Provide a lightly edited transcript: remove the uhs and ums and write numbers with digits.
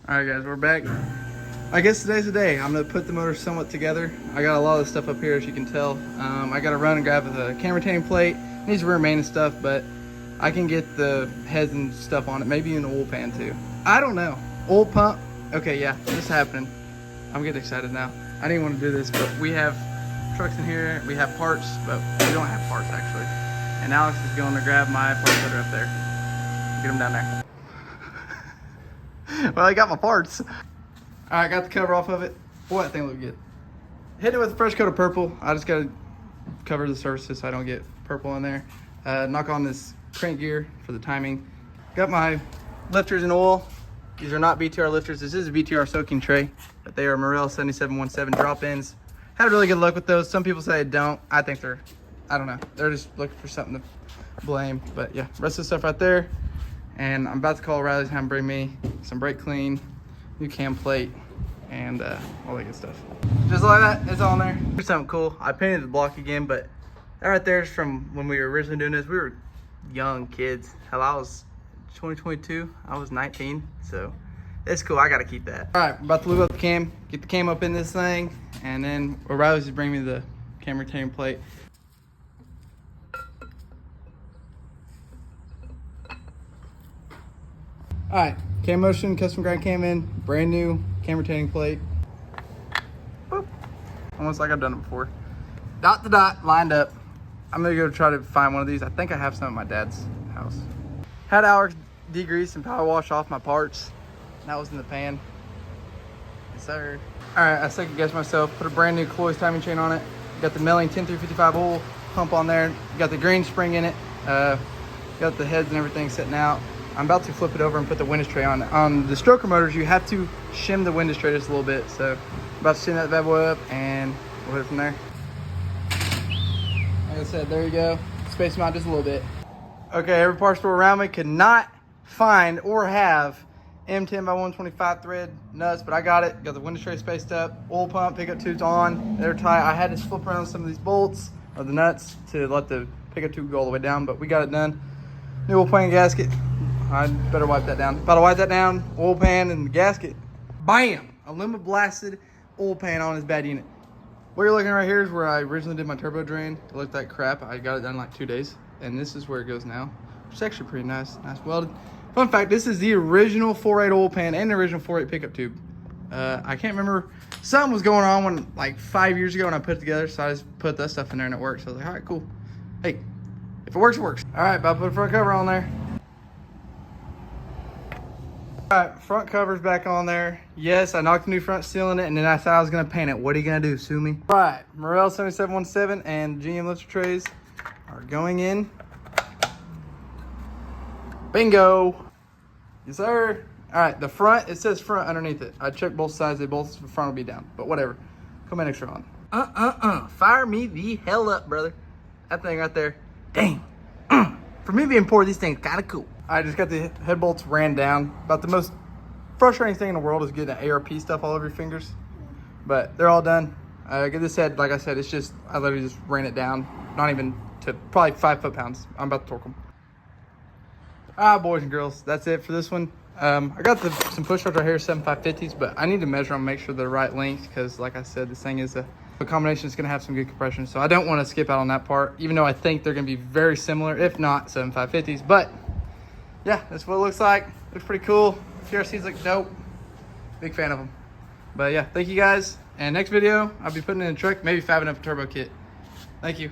All right, guys, we're back. I guess today's the day. I'm gonna put the motor somewhat together. I got a lot of stuff up here, as you can tell. I gotta run and grab the camera retaining plate. Needs rear main and stuff, but I can get the heads and stuff on it. Maybe an oil pan too. I don't know. Oil pump. Okay, yeah, this is happening. I'm getting excited now. I didn't want to do this, but we have trucks in here. We have parts, but we don't have parts actually. And Alex is going to grab my parts that are up there. Get them down there. Well, I got my parts. All right, got the cover off of it. Boy, that thing looked good. Hit it with a fresh coat of purple. I just got to cover the surfaces so I don't get purple in there. Knock on this crank gear for the timing. Got my lifters in oil. These are not BTR lifters. This is a BTR soaking tray, but they are Morel 7717 drop-ins. Had really good luck with those. Some people say I don't. I think they're, I don't know. They're just looking for something to blame. But yeah, rest of the stuff right there. And I'm about to call Riley to have him bring me some brake clean, new cam plate, and all that good stuff. Just like that, it's on there. Here's something cool. I painted the block again, but that right there is from when we were originally doing this. We were young kids. Hell, I was 2022. I was 19, so it's cool. I gotta keep that. All right, I'm about to lube up the cam, get the cam up in this thing, and then Riley's to bring me the camera retaining plate. All right, cam motion, custom grind cam in, brand new camera retaining plate. Boop. Almost like I've done it before. Dot to dot, lined up. I'm gonna go try to find one of these. I think I have some at my dad's house. Had Alex degrease and power wash off my parts. That was in the pan. Yes, sir. All right, I second guessed myself. Put a brand new Cloy's timing chain on it. Got the Melling 10355 oil pump on there. Got the green spring in it. Got the heads and everything sitting out. I'm about to flip it over and put the window tray on. On the stroker motors, you have to shim the window tray just a little bit. So I'm about to shim that bad boy up and we'll hit it from there. Like I said, there you go. Space them out just a little bit. Okay, every parts store around me could not find or have M10 by 125 thread nuts, but I got it. Got the window tray spaced up, oil pump, pickup tubes on. They're tight. I had to flip around some of these bolts or the nuts to let the pickup tube go all the way down, but we got it done. New oil pan gasket. I better wipe that down. About to wipe that down, oil pan and the gasket. Bam! Aluminum blasted oil pan on his bad unit. What you're looking right here is where I originally did my turbo drain. It looked like crap. I got it done in like 2 days. And this is where it goes now. It's actually pretty nice. Nice welded. Fun fact, this is the original 4.8 oil pan and the original 4.8 pickup tube. I can't remember. Something was going on when like 5 years ago when I put it together. So I just put that stuff in there and it worked. So I was like, all right, cool. Hey, if it works, it works. All right, about to put a front cover on there. All right, front cover's back on there. Yes, I knocked the new front seal in it, and then I thought I was gonna paint it. What are you gonna do, sue me? All right, Morel 7717 and GM lifter trays are going in. Bingo. Yes, sir. All right, the front, it says front underneath it. I checked both sides, they both, the front will be down, but whatever. Come in extra on. Fire me the hell up, brother. That thing right there, dang. For me being poor, these things kind of cool. I just got the head bolts ran down. About the most frustrating thing in the world is getting that ARP stuff all over your fingers. But they're all done. Get this head, like I said, it's just, I literally just ran it down. Not even to probably 5 foot-pounds. I'm about to torque them. Boys and girls, that's it for this one. I got some push rods right here, 7550s, but I need to measure them, make sure they're the right length, because like I said, this thing is a combination that's gonna have some good compression. So I don't want to skip out on that part, even though I think they're gonna be very similar, if not 7550s. But yeah, that's what it looks like. Looks pretty cool. TRCs look dope. Big fan of them. But yeah, thank you guys. And next video, I'll be putting in a truck, maybe fabbing up a turbo kit. Thank you.